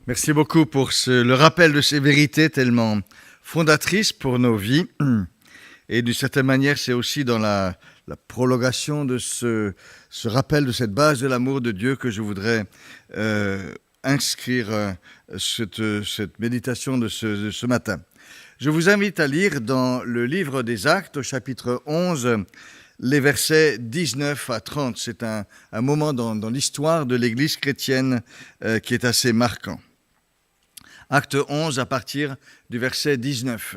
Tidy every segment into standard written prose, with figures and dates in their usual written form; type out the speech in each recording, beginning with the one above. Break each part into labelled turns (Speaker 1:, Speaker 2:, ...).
Speaker 1: Merci beaucoup pour le rappel de ces vérités tellement fondatrices pour nos vies. Et d'une certaine manière, c'est aussi dans la prolongation de ce rappel de cette base de l'amour de Dieu que je voudrais inscrire cette méditation de ce matin. Je vous invite à lire dans le livre des Actes, au chapitre 11, les versets 19 à 30. C'est un moment dans l'histoire de l'Église chrétienne qui est assez marquant. Acte 11, à partir du verset 19.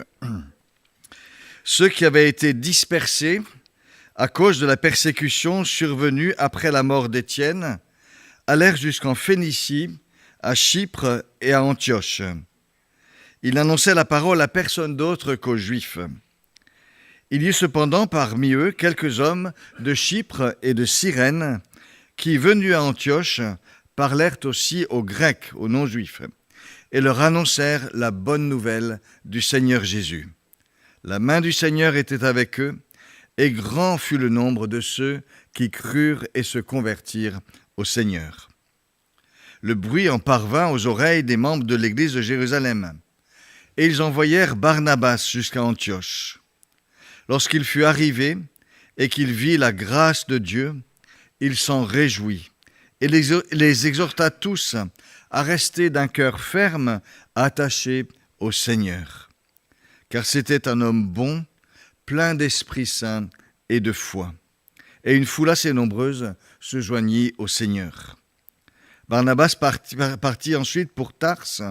Speaker 1: Ceux qui avaient été dispersés à cause de la persécution survenue après la mort d'Étienne allèrent jusqu'en Phénicie, à Chypre et à Antioche. Ils n'annonçaient la parole à personne d'autre qu'aux Juifs. Il y eut cependant parmi eux quelques hommes de Chypre et de Cyrène qui, venus à Antioche, parlèrent aussi aux Grecs, aux non-Juifs, et leur annoncèrent la bonne nouvelle du Seigneur Jésus. La main du Seigneur était avec eux, et grand fut le nombre de ceux qui crurent et se convertirent au Seigneur. Le bruit en parvint aux oreilles des membres de l'Église de Jérusalem, et ils envoyèrent Barnabas jusqu'à Antioche. Lorsqu'il fut arrivé et qu'il vit la grâce de Dieu, il s'en réjouit et les exhorta tous à rester d'un cœur ferme, attaché au Seigneur. Car c'était un homme bon, plein d'Esprit Saint et de foi. Et une foule assez nombreuse se joignit au Seigneur. Barnabas partit ensuite pour Tarse,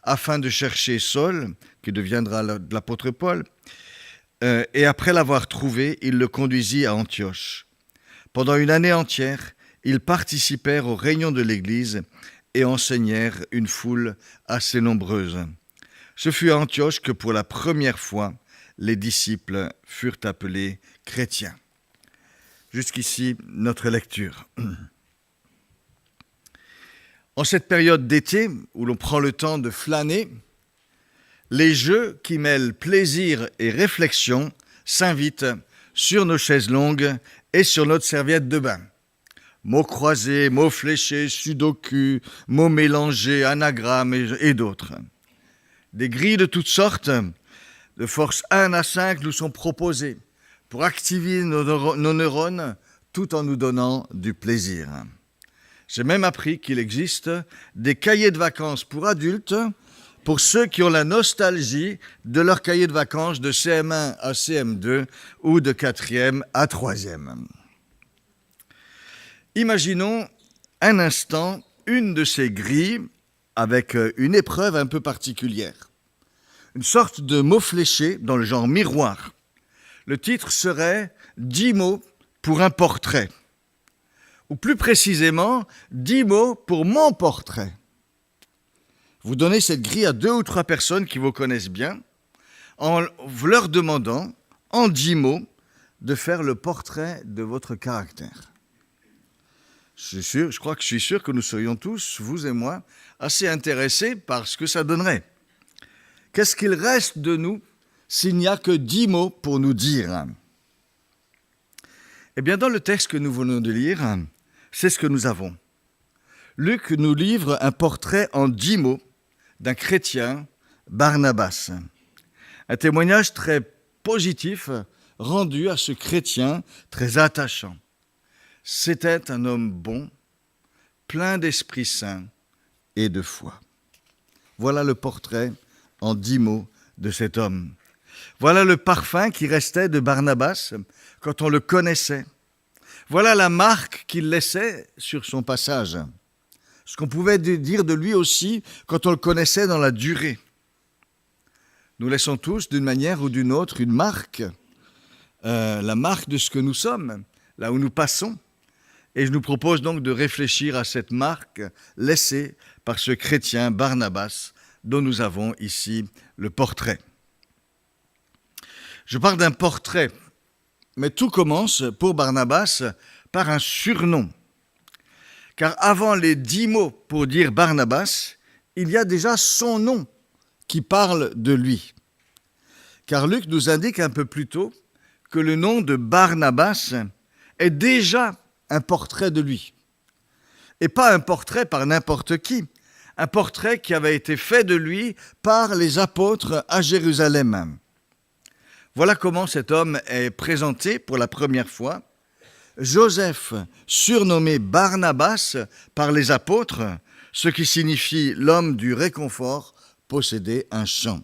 Speaker 1: afin de chercher Saul, qui deviendra l'apôtre Paul, et après l'avoir trouvé, il le conduisit à Antioche. Pendant une année entière, ils participèrent aux réunions de l'Église et enseignèrent une foule assez nombreuse. Ce fut à Antioche que pour la première fois, les disciples furent appelés chrétiens. Jusqu'ici, notre lecture. En cette période d'été, où l'on prend le temps de flâner, les jeux qui mêlent plaisir et réflexion s'invitent sur nos chaises longues et sur notre serviette de bain. Mots croisés, mots fléchés, sudoku, mots mélangés, anagrammes et d'autres. Des grilles de toutes sortes, de force 1 à 5, nous sont proposées pour activer nos neurones tout en nous donnant du plaisir. J'ai même appris qu'il existe des cahiers de vacances pour adultes pour ceux qui ont la nostalgie de leur cahier de vacances de CM1 à CM2 ou de 4e à 3e. Imaginons un instant une de ces grilles avec une épreuve un peu particulière. Une sorte de mot fléché dans le genre miroir. Le titre serait « 10 mots pour un portrait ». Ou plus précisément, 10 mots pour mon portrait. Vous donnez cette grille à 2 ou 3 personnes qui vous connaissent bien, en leur demandant, en 10 mots, de faire le portrait de votre caractère. Je crois que je suis sûr que nous serions tous, vous et moi, assez intéressés par ce que ça donnerait. Qu'est-ce qu'il reste de nous s'il n'y a que 10 mots pour nous dire ? Eh bien, dans le texte que nous venons de lire, c'est ce que nous avons. Luc nous livre un portrait en 10 mots d'un chrétien, Barnabas. Un témoignage très positif rendu à ce chrétien très attachant. C'était un homme bon, plein d'Esprit Saint et de foi. Voilà le portrait en 10 mots de cet homme. Voilà le parfum qui restait de Barnabas quand on le connaissait. Voilà la marque qu'il laissait sur son passage. Ce qu'on pouvait dire de lui aussi quand on le connaissait dans la durée. Nous laissons tous, d'une manière ou d'une autre, une marque, la marque de ce que nous sommes, là où nous passons. Et je nous propose donc de réfléchir à cette marque laissée par ce chrétien Barnabas, dont nous avons ici le portrait. Je parle d'un portrait, mais tout commence pour Barnabas par un surnom. Car avant les 10 mots pour dire Barnabas, il y a déjà son nom qui parle de lui. Car Luc nous indique un peu plus tôt que le nom de Barnabas est déjà un portrait de lui. Et pas un portrait par n'importe qui, un portrait qui avait été fait de lui par les apôtres à Jérusalem. Voilà comment cet homme est présenté pour la première fois. Joseph, surnommé Barnabas par les apôtres, ce qui signifie l'homme du réconfort, possédait un champ.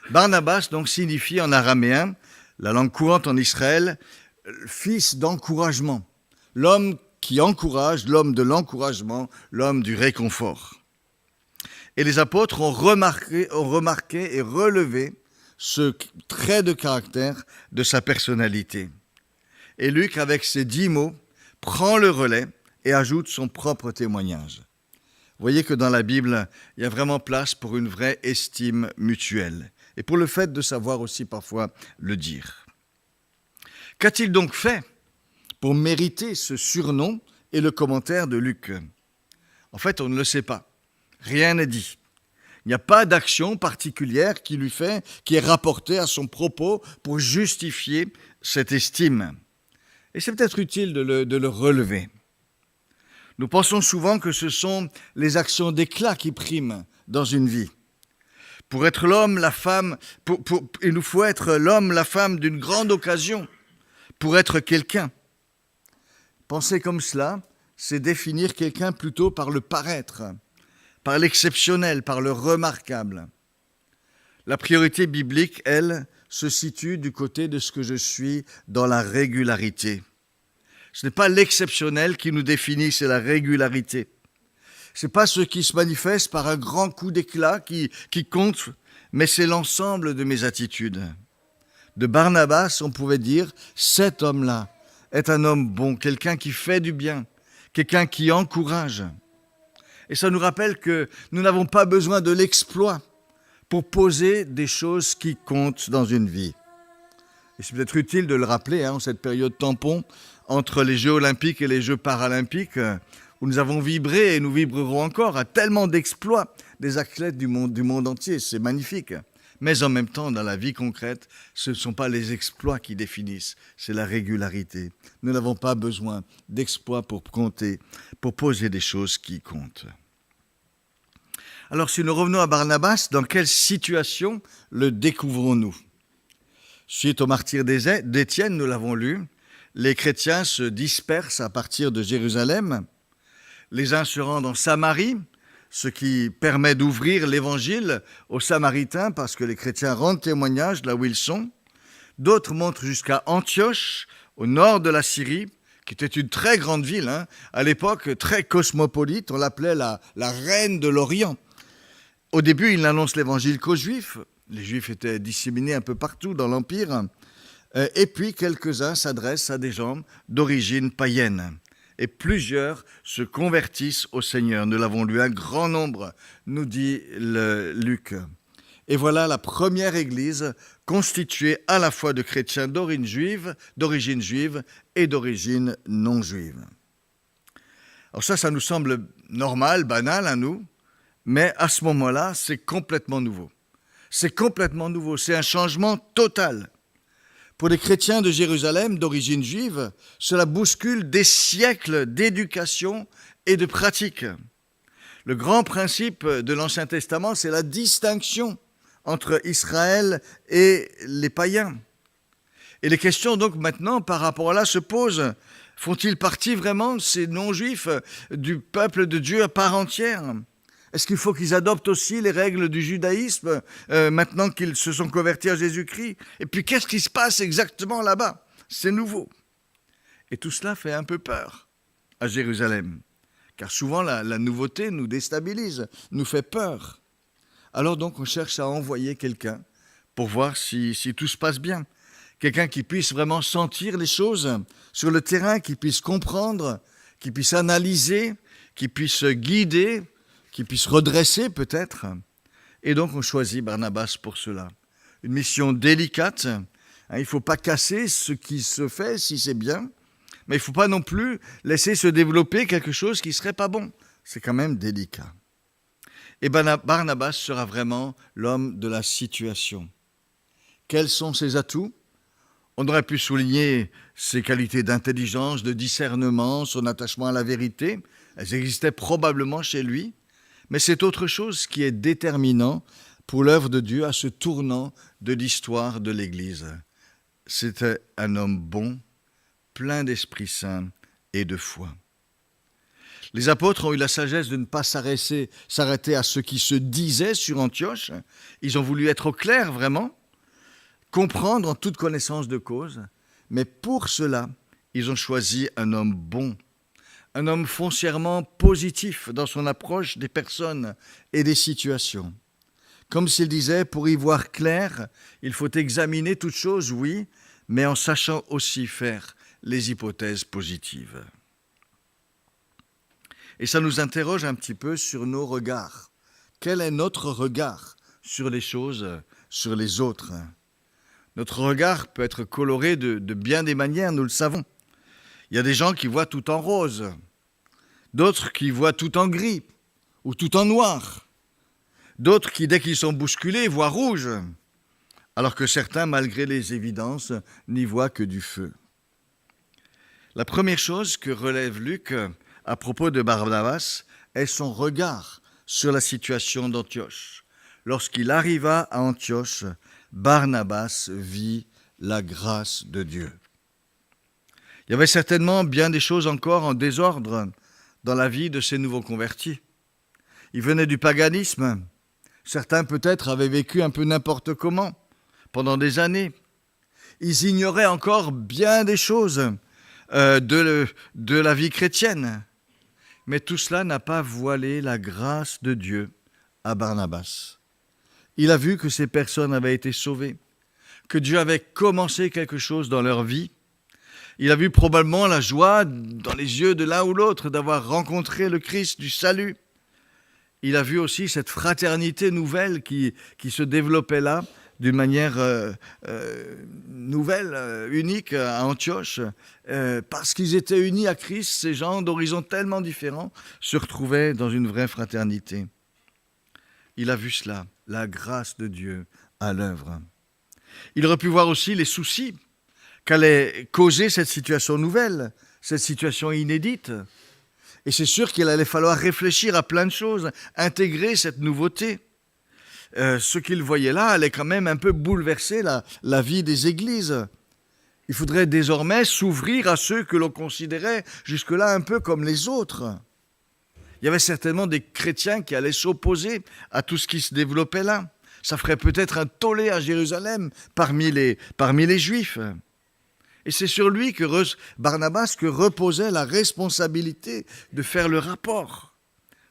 Speaker 1: Barnabas donc signifie en araméen, la langue courante en Israël, fils d'encouragement, l'homme qui encourage, l'homme de l'encouragement, l'homme du réconfort. Et les apôtres ont remarqué et relevé ce trait de caractère de sa personnalité. Et Luc, avec ses 10 mots, prend le relais et ajoute son propre témoignage. Vous voyez que dans la Bible, il y a vraiment place pour une vraie estime mutuelle et pour le fait de savoir aussi parfois le dire. Qu'a-t-il donc fait pour mériter ce surnom et le commentaire de Luc? En fait, on ne le sait pas. Rien n'est dit. Il n'y a pas d'action particulière qui est rapportée à son propos pour justifier cette estime. Et c'est peut-être utile de le relever. Nous pensons souvent que ce sont les actions d'éclat qui priment dans une vie. Pour être l'homme, la femme, il nous faut être l'homme, la femme d'une grande occasion pour être quelqu'un. Penser comme cela, c'est définir quelqu'un plutôt par le paraître, par l'exceptionnel, par le remarquable. La priorité biblique, elle, se situe du côté de ce que je suis dans la régularité. Ce n'est pas l'exceptionnel qui nous définit, c'est la régularité. Ce n'est pas ce qui se manifeste par un grand coup d'éclat qui compte, mais c'est l'ensemble de mes attitudes. De Barnabas, on pouvait dire, cet homme-là est un homme bon, quelqu'un qui fait du bien, quelqu'un qui encourage. Et ça nous rappelle que nous n'avons pas besoin de l'exploit pour poser des choses qui comptent dans une vie. Et c'est peut-être utile de le rappeler, en cette période tampon entre les Jeux olympiques et les Jeux paralympiques, où nous avons vibré et nous vibrerons encore à tellement d'exploits des athlètes du monde entier. C'est magnifique. Mais en même temps, dans la vie concrète, ce ne sont pas les exploits qui définissent, c'est la régularité. Nous n'avons pas besoin d'exploits pour compter, pour poser des choses qui comptent. Alors si nous revenons à Barnabas, dans quelle situation le découvrons-nous? Suite au martyre d'Étienne, nous l'avons lu, les chrétiens se dispersent à partir de Jérusalem. Les uns se rendent en Samarie, ce qui permet d'ouvrir l'évangile aux Samaritains parce que les chrétiens rendent témoignage là où ils sont. D'autres montent jusqu'à Antioche, au nord de la Syrie, qui était une très grande ville, à l'époque très cosmopolite, on l'appelait la reine de l'Orient. Au début, ils n'annoncent l'évangile qu'aux Juifs. Les Juifs étaient disséminés un peu partout dans l'Empire. Et puis, quelques-uns s'adressent à des gens d'origine païenne. Et plusieurs se convertissent au Seigneur. Nous l'avons lu, un grand nombre, nous dit Luc. Et voilà la première église constituée à la fois de chrétiens d'origine juive et d'origine non juive. Alors ça nous semble normal, banal à nous, mais à ce moment-là, c'est complètement nouveau. C'est complètement nouveau, c'est un changement total. Pour les chrétiens de Jérusalem d'origine juive, cela bouscule des siècles d'éducation et de pratique. Le grand principe de l'Ancien Testament, c'est la distinction entre Israël et les païens. Et les questions donc maintenant par rapport à là se posent. Font-ils partie vraiment, ces non-juifs, du peuple de Dieu à part entière ? Est-ce qu'il faut qu'ils adoptent aussi les règles du judaïsme maintenant qu'ils se sont convertis à Jésus-Christ? Et puis qu'est-ce qui se passe exactement là-bas? C'est nouveau. Et tout cela fait un peu peur à Jérusalem, car souvent la nouveauté nous déstabilise, nous fait peur. Alors donc on cherche à envoyer quelqu'un pour voir si tout se passe bien. Quelqu'un qui puisse vraiment sentir les choses sur le terrain, qui puisse comprendre, qui puisse analyser, qui puisse guider, qui puisse redresser peut-être. Et donc on choisit Barnabas pour cela. Une mission délicate. Il ne faut pas casser ce qui se fait si c'est bien, mais il ne faut pas non plus laisser se développer quelque chose qui ne serait pas bon. C'est quand même délicat. Et Barnabas sera vraiment l'homme de la situation. Quels sont ses atouts? On aurait pu souligner ses qualités d'intelligence, de discernement, son attachement à la vérité. Elles existaient probablement chez lui. Mais c'est autre chose qui est déterminant pour l'œuvre de Dieu à ce tournant de l'histoire de l'Église. C'était un homme bon, plein d'Esprit Saint et de foi. Les apôtres ont eu la sagesse de ne pas s'arrêter à ce qui se disait sur Antioche. Ils ont voulu être au clair, vraiment, comprendre en toute connaissance de cause. Mais pour cela, ils ont choisi un homme bon, un homme foncièrement positif dans son approche des personnes et des situations. Comme s'il disait, pour y voir clair, il faut examiner toutes choses, oui, mais en sachant aussi faire les hypothèses positives. Et ça nous interroge un petit peu sur nos regards. Quel est notre regard sur les choses, sur les autres ? Notre regard peut être coloré de bien des manières, nous le savons. Il y a des gens qui voient tout en rose, d'autres qui voient tout en gris ou tout en noir, d'autres qui, dès qu'ils sont bousculés, voient rouge, alors que certains, malgré les évidences, n'y voient que du feu. La première chose que relève Luc à propos de Barnabas est son regard sur la situation d'Antioche. Lorsqu'il arriva à Antioche, Barnabas vit la grâce de Dieu. Il y avait certainement bien des choses encore en désordre dans la vie de ces nouveaux convertis. Ils venaient du paganisme. Certains peut-être avaient vécu un peu n'importe comment pendant des années. Ils ignoraient encore bien des choses de la vie chrétienne. Mais tout cela n'a pas voilé la grâce de Dieu à Barnabas. Il a vu que ces personnes avaient été sauvées, que Dieu avait commencé quelque chose dans leur vie. Il a vu probablement la joie dans les yeux de l'un ou l'autre d'avoir rencontré le Christ du salut. Il a vu aussi cette fraternité nouvelle qui se développait là d'une manière nouvelle, unique à Antioche. Parce qu'ils étaient unis à Christ, ces gens d'horizons tellement différents se retrouvaient dans une vraie fraternité. Il a vu cela, la grâce de Dieu à l'œuvre. Il aurait pu voir aussi les soucis qu'allait causer cette situation nouvelle, cette situation inédite. Et c'est sûr qu'il allait falloir réfléchir à plein de choses, intégrer cette nouveauté. Ce qu'il voyait là allait quand même un peu bouleverser la vie des églises. Il faudrait désormais s'ouvrir à ceux que l'on considérait jusque-là un peu comme les autres. Il y avait certainement des chrétiens qui allaient s'opposer à tout ce qui se développait là. Ça ferait peut-être un tollé à Jérusalem parmi les Juifs. Et c'est sur lui Barnabas que reposait la responsabilité de faire le rapport.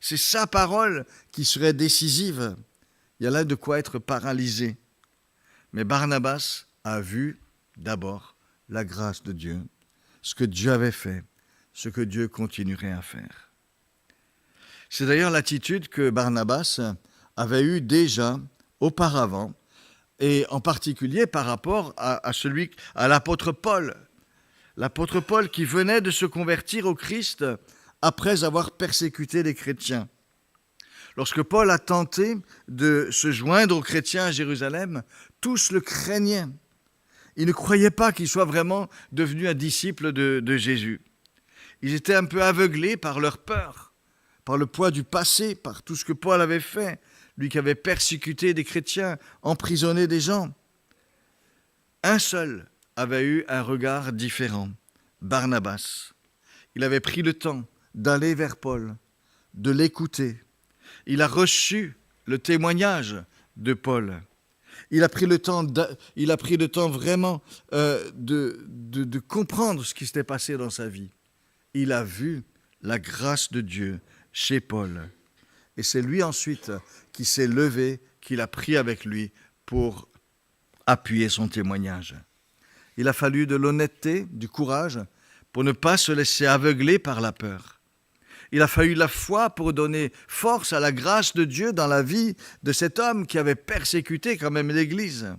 Speaker 1: C'est sa parole qui serait décisive. Il y a là de quoi être paralysé. Mais Barnabas a vu d'abord la grâce de Dieu, ce que Dieu avait fait, ce que Dieu continuerait à faire. C'est d'ailleurs l'attitude que Barnabas avait eue déjà auparavant, et en particulier par rapport à l'apôtre Paul. L'apôtre Paul qui venait de se convertir au Christ après avoir persécuté les chrétiens. Lorsque Paul a tenté de se joindre aux chrétiens à Jérusalem, tous le craignaient. Ils ne croyaient pas qu'il soit vraiment devenu un disciple de Jésus. Ils étaient un peu aveuglés par leur peur, par le poids du passé, par tout ce que Paul avait fait, lui qui avait persécuté des chrétiens, emprisonné des gens. Un seul avait eu un regard différent, Barnabas. Il avait pris le temps d'aller vers Paul, de l'écouter. Il a reçu le témoignage de Paul. Il a pris le temps vraiment de comprendre ce qui s'était passé dans sa vie. Il a vu la grâce de Dieu chez Paul. Et c'est lui ensuite qui s'est levé, qu'il a pris avec lui pour appuyer son témoignage. Il a fallu de l'honnêteté, du courage, pour ne pas se laisser aveugler par la peur. Il a fallu la foi pour donner force à la grâce de Dieu dans la vie de cet homme qui avait persécuté quand même l'Église.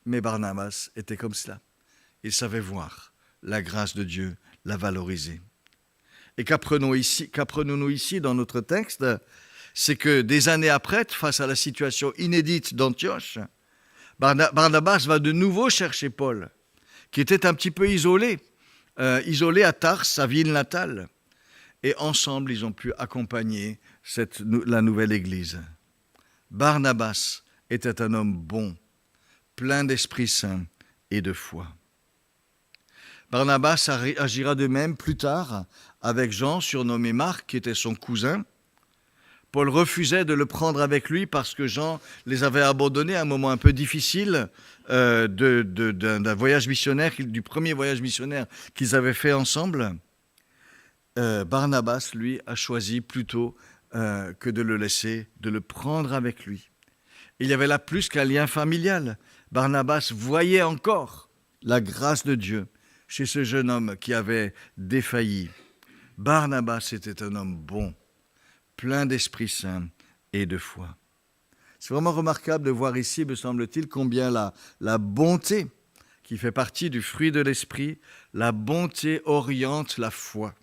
Speaker 1: Mais Barnabas était comme cela. Il savait voir la grâce de Dieu, la valoriser. Et qu'apprenons-nous ici dans notre texte? C'est que des années après, face à la situation inédite d'Antioche, Barnabas va de nouveau chercher Paul, qui était un petit peu isolé à Tars, sa ville natale. et ensemble, ils ont pu accompagner la nouvelle Église. Barnabas était un homme bon, plein d'Esprit Saint et de foi. Barnabas agira de même plus tard avec Jean, surnommé Marc, qui était son cousin. Paul refusait de le prendre avec lui parce que Jean les avait abandonnés à un moment un peu difficile d'un voyage missionnaire, du premier voyage missionnaire qu'ils avaient fait ensemble. Barnabas, lui, a choisi plutôt que de le laisser, de le prendre avec lui. Il y avait là plus qu'un lien familial. Barnabas voyait encore la grâce de Dieu chez ce jeune homme qui avait défailli. Barnabas était un homme bon, plein d'Esprit Saint et de foi. C'est vraiment remarquable de voir ici, me semble-t-il, combien la bonté qui fait partie du fruit de l'Esprit, la bonté oriente la foi.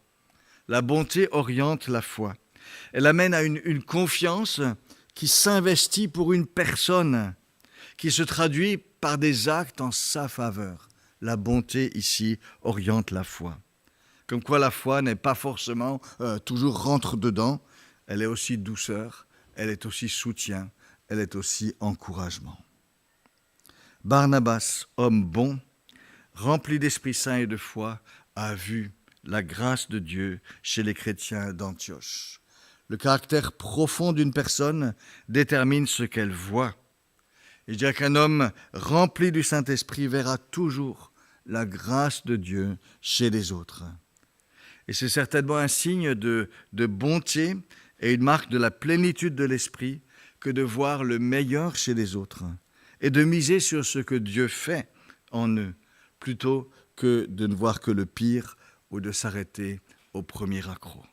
Speaker 1: La bonté oriente la foi. Elle amène à une confiance qui s'investit pour une personne, qui se traduit par des actes en sa faveur. La bonté ici oriente la foi. Comme quoi la foi n'est pas forcément toujours rentre-dedans, elle est aussi douceur, elle est aussi soutien, elle est aussi encouragement. Barnabas, homme bon, rempli d'Esprit Saint et de foi, a vu la grâce de Dieu chez les chrétiens d'Antioche. Le caractère profond d'une personne détermine ce qu'elle voit. Et je dirais qu'un homme rempli du Saint-Esprit verra toujours la grâce de Dieu chez les autres. Et c'est certainement un signe de bonté et une marque de la plénitude de l'Esprit que de voir le meilleur chez les autres et de miser sur ce que Dieu fait en eux, plutôt que de ne voir que le pire ou de s'arrêter au premier accroc.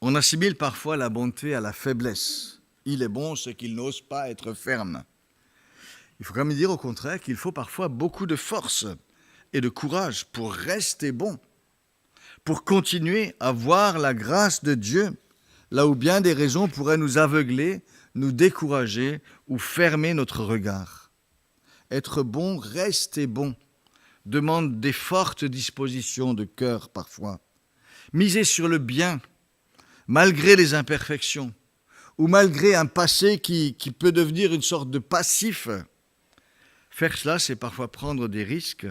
Speaker 1: On assimile parfois la bonté à la faiblesse. Il est bon ce qu'il n'ose pas être ferme. Il faut quand même dire au contraire qu'il faut parfois beaucoup de force et de courage pour rester bon, pour continuer à voir la grâce de Dieu, là où bien des raisons pourraient nous aveugler, nous décourager ou fermer notre regard. Être bon, rester bon, demande des fortes dispositions de cœur parfois. Miser sur le bien, malgré les imperfections, ou malgré un passé qui peut devenir une sorte de passif. Faire cela, c'est parfois prendre des risques,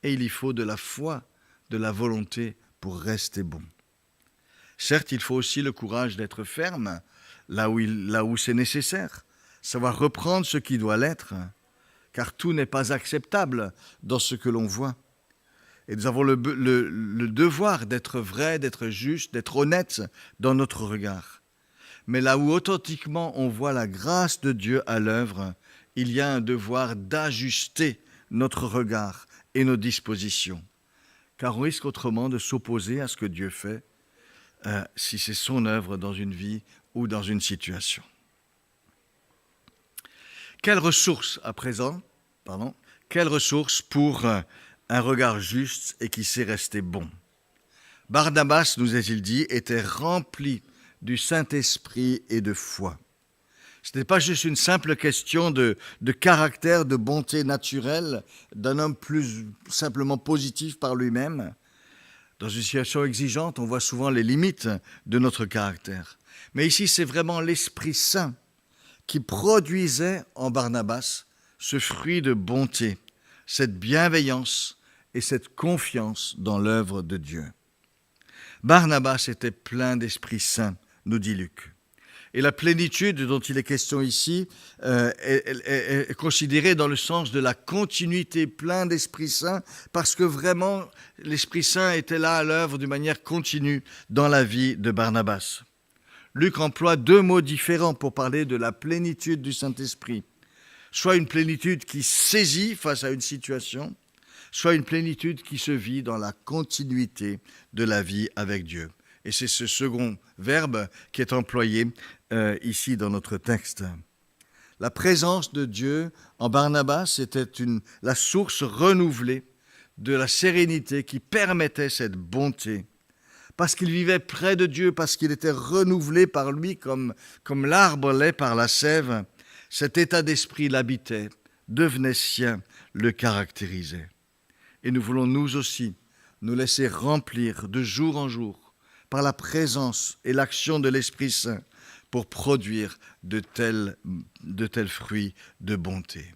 Speaker 1: et il y faut de la foi, de la volonté pour rester bon. Certes, il faut aussi le courage d'être ferme, là où c'est nécessaire, savoir reprendre ce qui doit l'être, car tout n'est pas acceptable dans ce que l'on voit. Et nous avons le devoir d'être vrai, d'être juste, d'être honnête dans notre regard. Mais là où authentiquement on voit la grâce de Dieu à l'œuvre, il y a un devoir d'ajuster notre regard et nos dispositions. Car on risque autrement de s'opposer à ce que Dieu fait si c'est son œuvre dans une vie ou dans une situation. Quelles ressources pour un regard juste et qui sait rester bon. Barnabas, nous est-il dit, était rempli du Saint-Esprit et de foi. Ce n'était pas juste une simple question de caractère, de bonté naturelle, d'un homme plus simplement positif par lui-même. Dans une situation exigeante, on voit souvent les limites de notre caractère. Mais ici, c'est vraiment l'Esprit Saint qui produisait en Barnabas ce fruit de bonté, cette bienveillance et cette confiance dans l'œuvre de Dieu. Barnabas était plein d'Esprit Saint, nous dit Luc. Et la plénitude dont il est question ici est considérée dans le sens de la continuité, plein d'Esprit Saint, parce que vraiment l'Esprit Saint était là à l'œuvre d'une manière continue dans la vie de Barnabas. Luc emploie deux mots différents pour parler de la plénitude du Saint-Esprit. Soit une plénitude qui saisit face à une situation, soit une plénitude qui se vit dans la continuité de la vie avec Dieu. Et c'est ce second verbe qui est employé ici dans notre texte. La présence de Dieu en Barnabas était la source renouvelée de la sérénité qui permettait cette bonté. Parce qu'il vivait près de Dieu, parce qu'il était renouvelé par lui comme l'arbre l'est par la sève, cet état d'esprit l'habitait, devenait sien, le caractérisait. Et nous voulons nous aussi nous laisser remplir de jour en jour par la présence et l'action de l'Esprit Saint pour produire de tels fruits de bonté.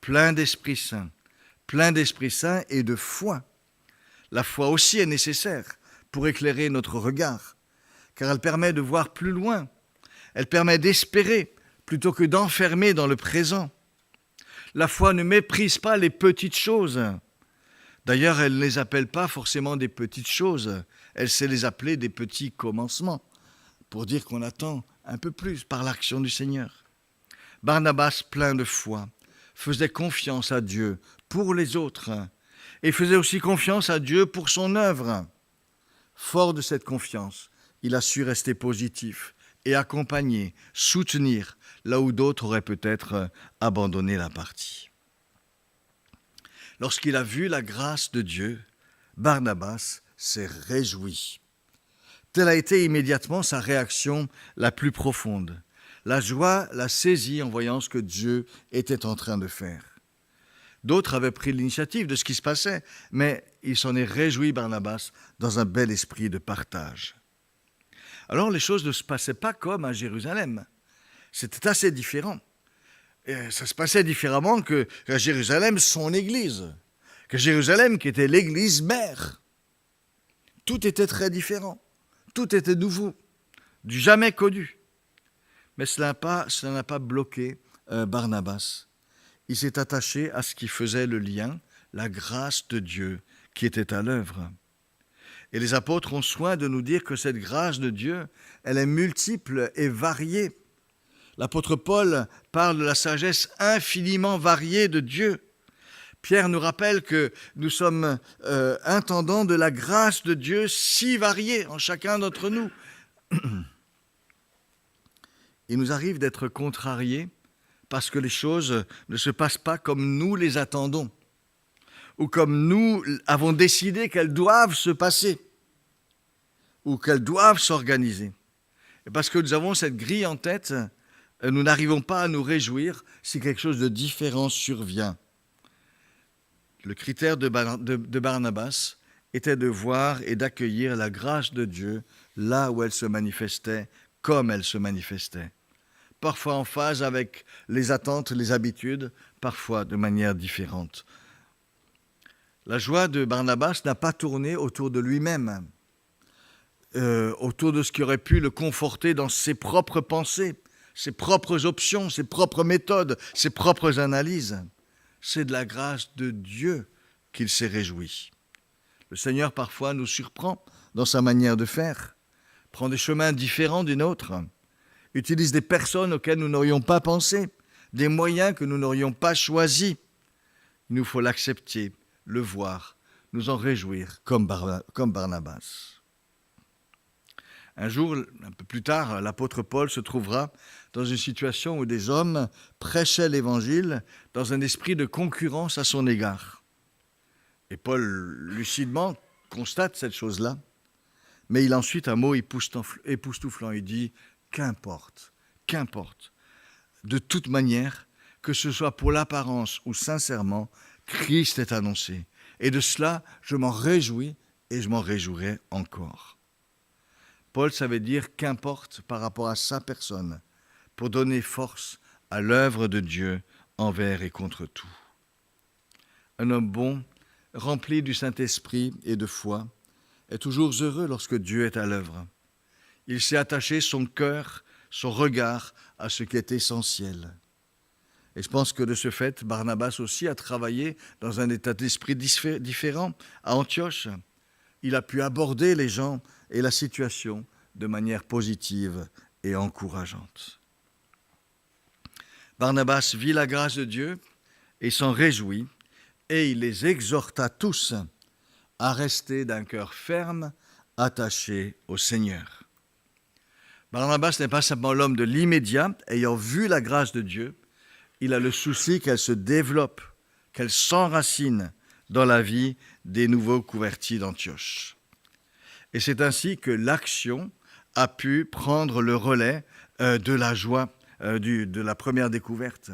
Speaker 1: Plein d'Esprit Saint et de foi. La foi aussi est nécessaire pour éclairer notre regard, car elle permet de voir plus loin. Elle permet d'espérer plutôt que d'enfermer dans le présent. La foi ne méprise pas les petites choses. D'ailleurs, elle ne les appelle pas forcément des petites choses. Elle sait les appeler des petits commencements, pour dire qu'on attend un peu plus par l'action du Seigneur. Barnabas, plein de foi, faisait confiance à Dieu pour les autres et faisait aussi confiance à Dieu pour son œuvre. Fort de cette confiance, il a su rester positif et accompagner, soutenir, là où d'autres auraient peut-être abandonné la partie. Lorsqu'il a vu la grâce de Dieu, Barnabas s'est réjoui. Telle a été immédiatement sa réaction la plus profonde. La joie l'a saisi en voyant ce que Dieu était en train de faire. D'autres avaient pris l'initiative de ce qui se passait, mais il s'en est réjoui, Barnabas, dans un bel esprit de partage. Alors les choses ne se passaient pas comme à Jérusalem. C'était assez différent. Et ça se passait différemment qu'à Jérusalem, son église. Que Jérusalem, qui était l'église mère. Tout était très différent. Tout était nouveau, du jamais connu. Mais cela n'a pas bloqué Barnabas. Il s'est attaché à ce qui faisait le lien, la grâce de Dieu qui était à l'œuvre. Et les apôtres ont soin de nous dire que cette grâce de Dieu, elle est multiple et variée. L'apôtre Paul parle de la sagesse infiniment variée de Dieu. Pierre nous rappelle que nous sommes intendants de la grâce de Dieu si variée en chacun d'entre nous. Il nous arrive d'être contrariés parce que les choses ne se passent pas comme nous les attendons ou comme nous avons décidé qu'elles doivent se passer ou qu'elles doivent s'organiser. Et parce que nous avons cette grille en tête, nous n'arrivons pas à nous réjouir si quelque chose de différent survient. Le critère de Barnabas était de voir et d'accueillir la grâce de Dieu là où elle se manifestait, comme elle se manifestait. Parfois en phase avec les attentes, les habitudes, parfois de manière différente. La joie de Barnabas n'a pas tourné autour de lui-même, autour de ce qui aurait pu le conforter dans ses propres pensées, ses propres options, ses propres méthodes, ses propres analyses. C'est de la grâce de Dieu qu'il s'est réjoui. Le Seigneur parfois nous surprend dans sa manière de faire, prend des chemins différents du nôtre, utilise des personnes auxquelles nous n'aurions pas pensé, des moyens que nous n'aurions pas choisis. Il nous faut l'accepter, le voir, nous en réjouir comme Barnabas. Un jour, un peu plus tard, l'apôtre Paul se trouvera dans une situation où des hommes prêchaient l'Évangile dans un esprit de concurrence à son égard. Et Paul, lucidement, constate cette chose-là, mais il a ensuite un mot époustouflant. Il dit « qu'importe, de toute manière, que ce soit pour l'apparence ou sincèrement, Christ est annoncé. Et de cela, je m'en réjouis et je m'en réjouirai encore. » Paul savait dire qu'importe par rapport à sa personne, pour donner force à l'œuvre de Dieu envers et contre tout. Un homme bon, rempli du Saint-Esprit et de foi, est toujours heureux lorsque Dieu est à l'œuvre. Il sait attacher son cœur, son regard à ce qui est essentiel. Et je pense que de ce fait, Barnabas aussi a travaillé dans un état d'esprit différent à Antioche. Il a pu aborder les gens et la situation de manière positive et encourageante. Barnabas vit la grâce de Dieu et s'en réjouit, et il les exhorta tous à rester d'un cœur ferme, attaché au Seigneur. Barnabas n'est pas simplement l'homme de l'immédiat, ayant vu la grâce de Dieu, il a le souci qu'elle se développe, qu'elle s'enracine dans la vie des nouveaux convertis d'Antioche. Et c'est ainsi que l'action a pu prendre le relais de la joie de la première découverte.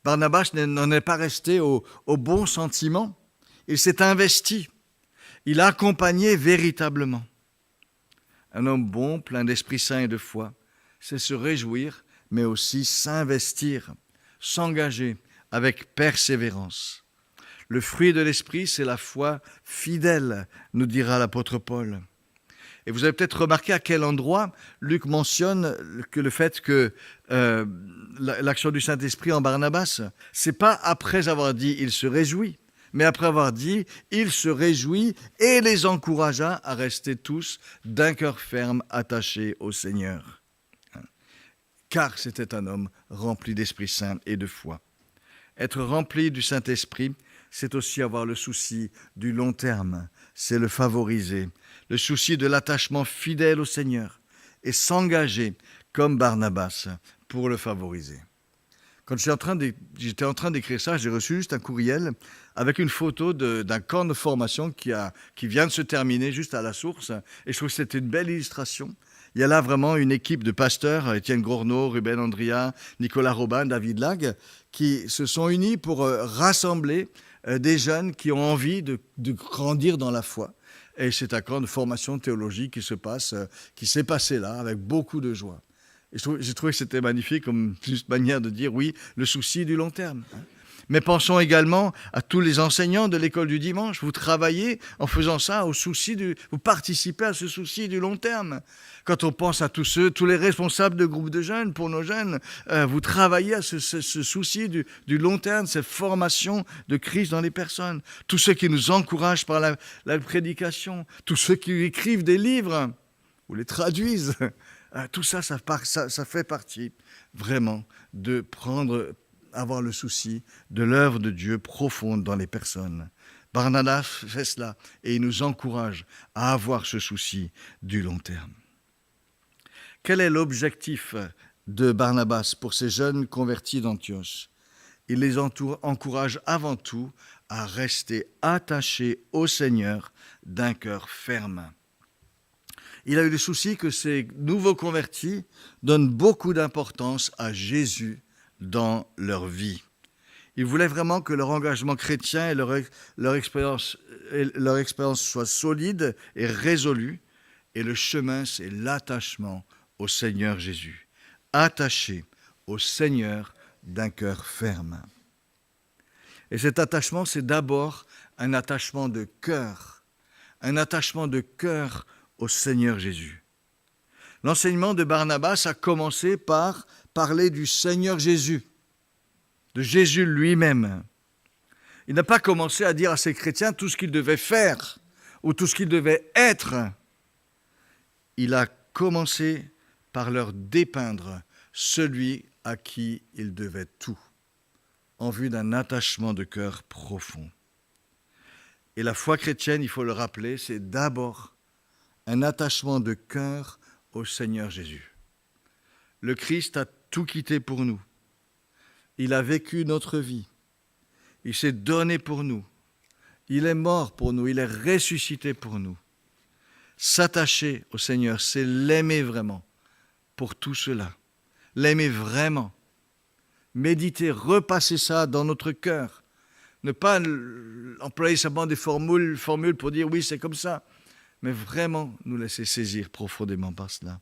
Speaker 1: Barnabas n'en est pas resté au bon sentiment, il s'est investi. Il accompagnait véritablement. Un homme bon, plein d'Esprit Saint et de foi, c'est se réjouir, mais aussi s'investir, s'engager avec persévérance. Le fruit de l'Esprit, c'est la foi fidèle, nous dira l'apôtre Paul. Et vous avez peut-être remarqué à quel endroit Luc mentionne que le fait que l'action du Saint-Esprit en Barnabas, c'est pas après avoir dit « il se réjouit », mais après avoir dit « il se réjouit » et les encouragea à rester tous d'un cœur ferme attachés au Seigneur. Car c'était un homme rempli d'Esprit Saint et de foi. Être rempli du Saint-Esprit, c'est aussi avoir le souci du long terme, c'est le favoriser, le souci de l'attachement fidèle au Seigneur et s'engager comme Barnabas pour le favoriser. Quand j'étais en train d'écrire ça, j'ai reçu juste un courriel avec une photo d'un camp de formation qui vient de se terminer juste à la source, et je trouve que c'était une belle illustration. Il y a là vraiment une équipe de pasteurs, Étienne Gournaud, Ruben Andria, Nicolas Robin, David Lag, qui se sont unis pour rassembler des jeunes qui ont envie de grandir dans la foi. Et c'est un camp de formation théologique qui s'est passé là avec beaucoup de joie. Et j'ai trouvé que c'était magnifique comme juste manière de dire oui, le souci du long terme. Mais pensons également à tous les enseignants de l'école du dimanche. Vous travaillez en faisant ça vous participez à ce souci du long terme. Quand on pense à tous les responsables de groupes de jeunes, pour nos jeunes, vous travaillez à ce souci du long terme, cette formation de Christ dans les personnes. Tous ceux qui nous encouragent par la prédication, tous ceux qui écrivent des livres ou les traduisent, tout ça, ça fait partie vraiment de avoir le souci de l'œuvre de Dieu profonde dans les personnes. Barnabas fait cela et il nous encourage à avoir ce souci du long terme. Quel est l'objectif de Barnabas pour ces jeunes convertis d'Antioche? Il les encourage avant tout à rester attachés au Seigneur d'un cœur ferme. Il a eu le souci que ces nouveaux convertis donnent beaucoup d'importance à Jésus dans leur vie. Il voulait vraiment que leur engagement chrétien et leur expérience soient solides et résolus. Et le chemin, c'est l'attachement au Seigneur Jésus. Attaché au Seigneur d'un cœur ferme. Et cet attachement, c'est d'abord un attachement de cœur. Un attachement de cœur au Seigneur Jésus. L'enseignement de Barnabas a commencé par parler du Seigneur Jésus, de Jésus lui-même. Il n'a pas commencé à dire à ses chrétiens tout ce qu'ils devaient faire ou tout ce qu'ils devaient être. Il a commencé par leur dépeindre celui à qui ils devaient tout, en vue d'un attachement de cœur profond. Et la foi chrétienne, il faut le rappeler, c'est d'abord un attachement de cœur au Seigneur Jésus. Le Christ a tout quitté pour nous. Il a vécu notre vie. Il s'est donné pour nous. Il est mort pour nous. Il est ressuscité pour nous. S'attacher au Seigneur, c'est l'aimer vraiment pour tout cela. L'aimer vraiment. Méditer, repasser ça dans notre cœur. Ne pas employer simplement des formules pour dire oui, c'est comme ça. Mais vraiment nous laisser saisir profondément par cela.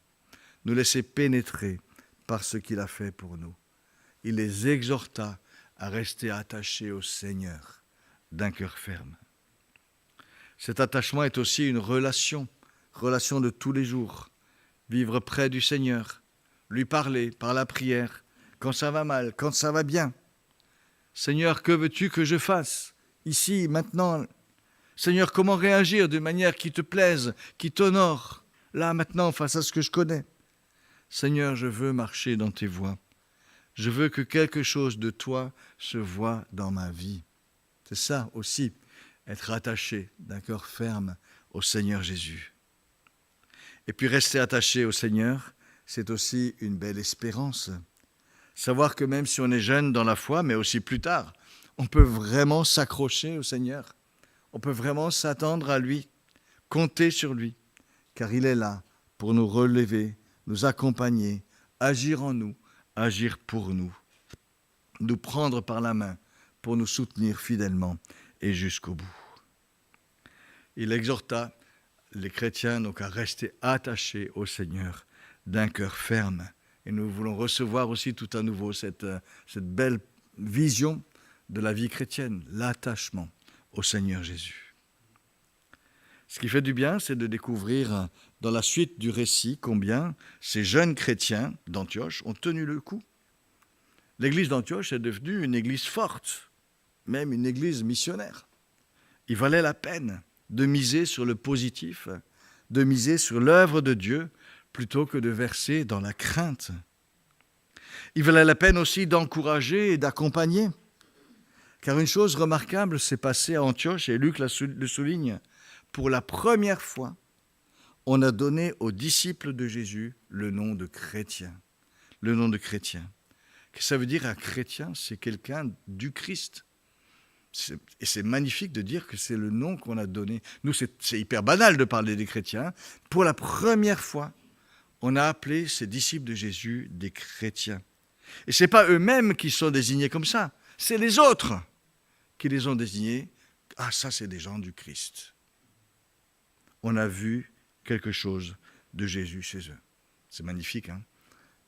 Speaker 1: Nous laisser pénétrer par ce qu'il a fait pour nous. Il les exhorta à rester attachés au Seigneur d'un cœur ferme. Cet attachement est aussi une relation de tous les jours. Vivre près du Seigneur, lui parler par la prière, quand ça va mal, quand ça va bien. Seigneur, que veux-tu que je fasse ici, maintenant ? Seigneur, comment réagir d'une manière qui te plaise, qui t'honore, là, maintenant, face à ce que je connais. Seigneur, je veux marcher dans tes voies. Je veux que quelque chose de toi se voie dans ma vie. C'est ça aussi, être attaché d'un cœur ferme au Seigneur Jésus. Et puis rester attaché au Seigneur, c'est aussi une belle espérance. Savoir que même si on est jeune dans la foi, mais aussi plus tard, on peut vraiment s'accrocher au Seigneur. On peut vraiment s'attendre à lui, compter sur lui, car il est là pour nous relever, nous accompagner, agir en nous, agir pour nous, nous prendre par la main pour nous soutenir fidèlement et jusqu'au bout. il exhorta les chrétiens donc à rester attachés au Seigneur d'un cœur ferme. Et nous voulons recevoir aussi tout à nouveau cette belle vision de la vie chrétienne, l'attachement au Seigneur Jésus. Ce qui fait du bien, c'est de découvrir dans la suite du récit combien ces jeunes chrétiens d'Antioche ont tenu le coup. L'église d'Antioche est devenue une église forte, même une église missionnaire. Il valait la peine de miser sur le positif, de miser sur l'œuvre de Dieu, plutôt que de verser dans la crainte. Il valait la peine aussi d'encourager et d'accompagner. Car une chose remarquable s'est passée à Antioche, et Luc le souligne, pour la première fois, on a donné aux disciples de Jésus le nom de chrétien. Le nom de chrétien. Qu'est-ce que ça veut dire un chrétien? C'est quelqu'un du Christ. Et c'est magnifique de dire que c'est le nom qu'on a donné. Nous, c'est hyper banal de parler des chrétiens. Pour la première fois, on a appelé ces disciples de Jésus des chrétiens. Et ce n'est pas eux-mêmes qui sont désignés comme ça. C'est les autres qui les ont désignés. Ah, ça, c'est des gens du Christ. On a vu quelque chose de Jésus chez eux. C'est magnifique, hein?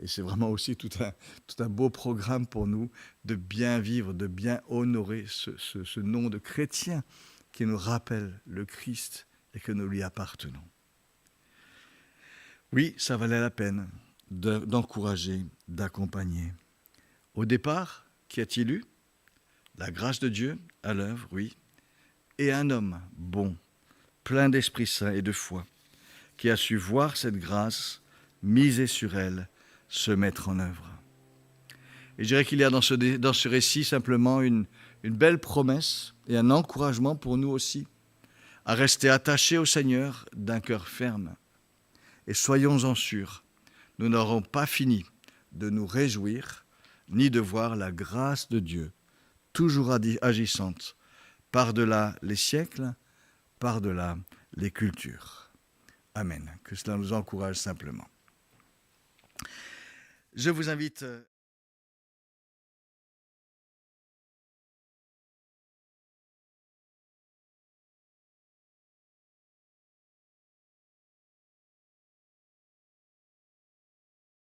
Speaker 1: Et c'est vraiment aussi tout un beau programme pour nous de bien vivre, de bien honorer ce nom de chrétien qui nous rappelle le Christ et que nous lui appartenons. Oui, ça valait la peine d'encourager, d'accompagner. Au départ, qu'y a-t-il eu? La grâce de Dieu à l'œuvre, oui, et un homme bon, plein d'Esprit Saint et de foi, qui a su voir cette grâce, miser sur elle, se mettre en œuvre. Et je dirais qu'il y a dans ce récit simplement une belle promesse et un encouragement pour nous aussi, à rester attachés au Seigneur d'un cœur ferme. Et soyons-en sûrs, nous n'aurons pas fini de nous réjouir, ni de voir la grâce de Dieu, toujours agissante, par-delà les siècles, par-delà les cultures. Amen. Que cela nous encourage simplement. Je vous invite